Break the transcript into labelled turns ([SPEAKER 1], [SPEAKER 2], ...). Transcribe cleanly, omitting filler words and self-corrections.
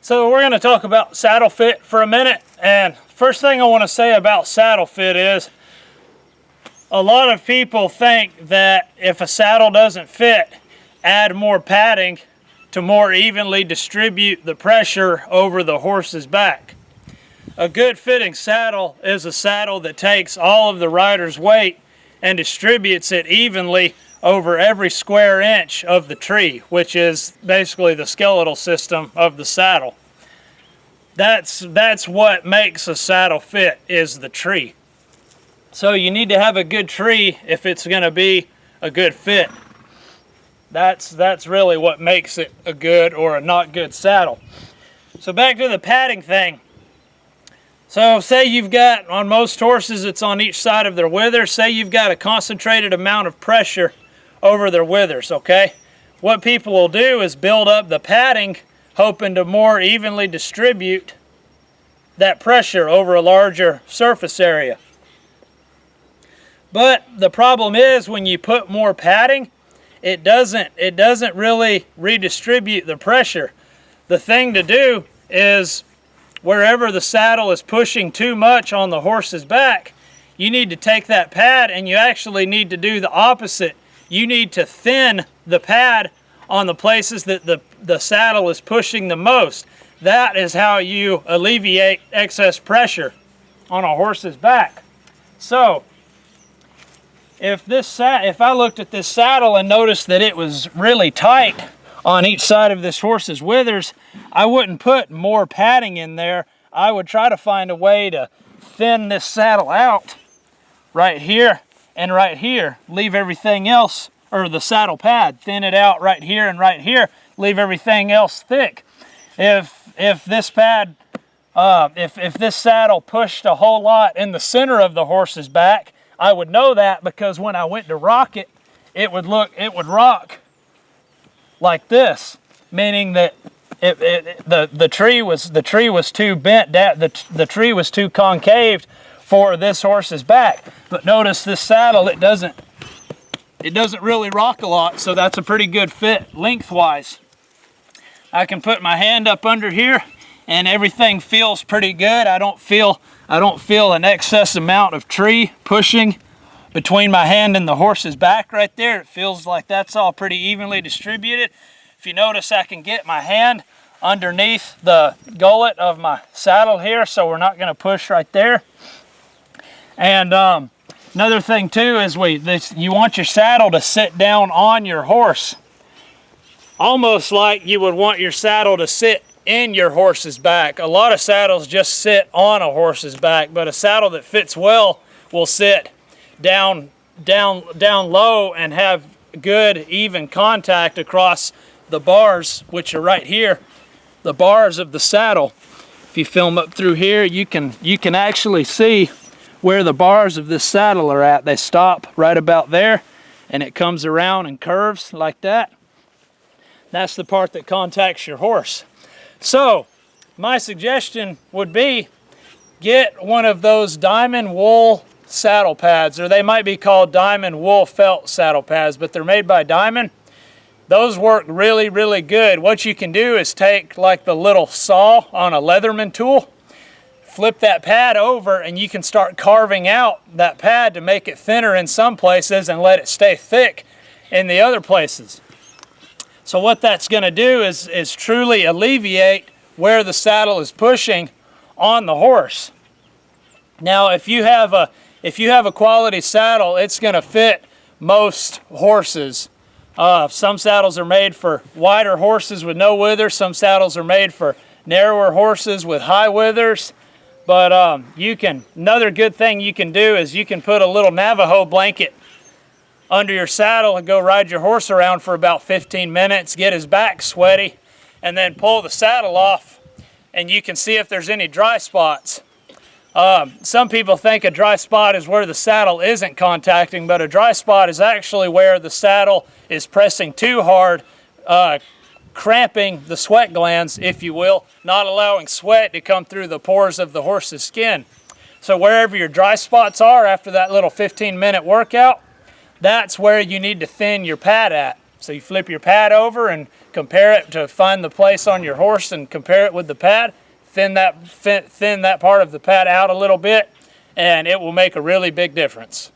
[SPEAKER 1] So we're going to talk about saddle fit for a minute, and first thing I want to say about saddle fit is a lot of people think that if a saddle doesn't fit, add more padding to more evenly distribute the pressure over the horse's back. A good fitting saddle is a saddle that takes all of the rider's weight and distributes it evenly over every square inch of the tree, which is basically the skeletal system of the saddle. That's what makes a saddle fit, is the tree. So you need to have a good tree if it's going to be a good fit. That's really what makes it a good or a not good saddle. So back to the padding thing. So say you've got, on most horses it's on each side of their withers, say you've got a concentrated amount of pressure over their withers, okay? What people will do is build up the padding, hoping to more evenly distribute that pressure over a larger surface area. But the problem is when you put more padding, it doesn't really redistribute the pressure. The thing to do is wherever the saddle is pushing too much on the horse's back, you need to take that pad and you actually need to do the opposite. You need to thin the pad on the places that the saddle is pushing the most. That is how you alleviate excess pressure on a horse's back. So, if I looked at this saddle and noticed that it was really tight on each side of this horse's withers, I wouldn't put more padding in there. I would try to find a way to thin this saddle out right here and right here. Leave everything else, or the saddle pad, thin it out right here and right here. Leave everything else thick. If this pad, if this saddle pushed a whole lot in the center of the horse's back, I would know that because when I went to rock it, it would rock like this, meaning that the tree was too bent down, the tree was too concaved for this horse's back. But notice this saddle, it doesn't really rock a lot, so that's a pretty good fit lengthwise. I can put my hand up under here and everything feels pretty good. I don't feel an excess amount of tree pushing between my hand and the horse's back right there. It feels like that's all pretty evenly distributed. If you notice, I can get my hand underneath the gullet of my saddle here, so we're not going to push right there. And another thing too is you want your saddle to sit down on your horse, almost like you would want your saddle to sit in your horse's back. A lot of saddles just sit on a horse's back, but a saddle that fits well will sit down low and have good even contact across the bars, which are right here, the bars of the saddle. If you film up through here, you can actually see where the bars of this saddle are at. They stop right about there and it comes around and curves like that. That's the part that contacts your horse. So my suggestion would be get one of those diamond wool saddle pads, or they might be called diamond wool felt saddle pads, but they're made by Diamond. Those work really, really good. What you can do is take like the little saw on a Leatherman tool, flip that pad over, and you can start carving out that pad to make it thinner in some places and let it stay thick in the other places. So what that's going to do is truly alleviate where the saddle is pushing on the horse. Now, if you have a quality saddle, it's going to fit most horses. Some saddles are made for wider horses with no withers. Some saddles are made for narrower horses with high withers. But another good thing you can do is you can put a little Navajo blanket under your saddle and go ride your horse around for about 15 minutes, get his back sweaty, and then pull the saddle off, and you can see if there's any dry spots. Some people think a dry spot is where the saddle isn't contacting, but a dry spot is actually where the saddle is pressing too hard, cramping the sweat glands, if you will, not allowing sweat to come through the pores of the horse's skin. So wherever your dry spots are after that little 15-minute workout, that's where you need to thin your pad at. So you flip your pad over and compare it to find the place on your horse and compare it with the pad. Thin that part of the pad out a little bit, and it will make a really big difference.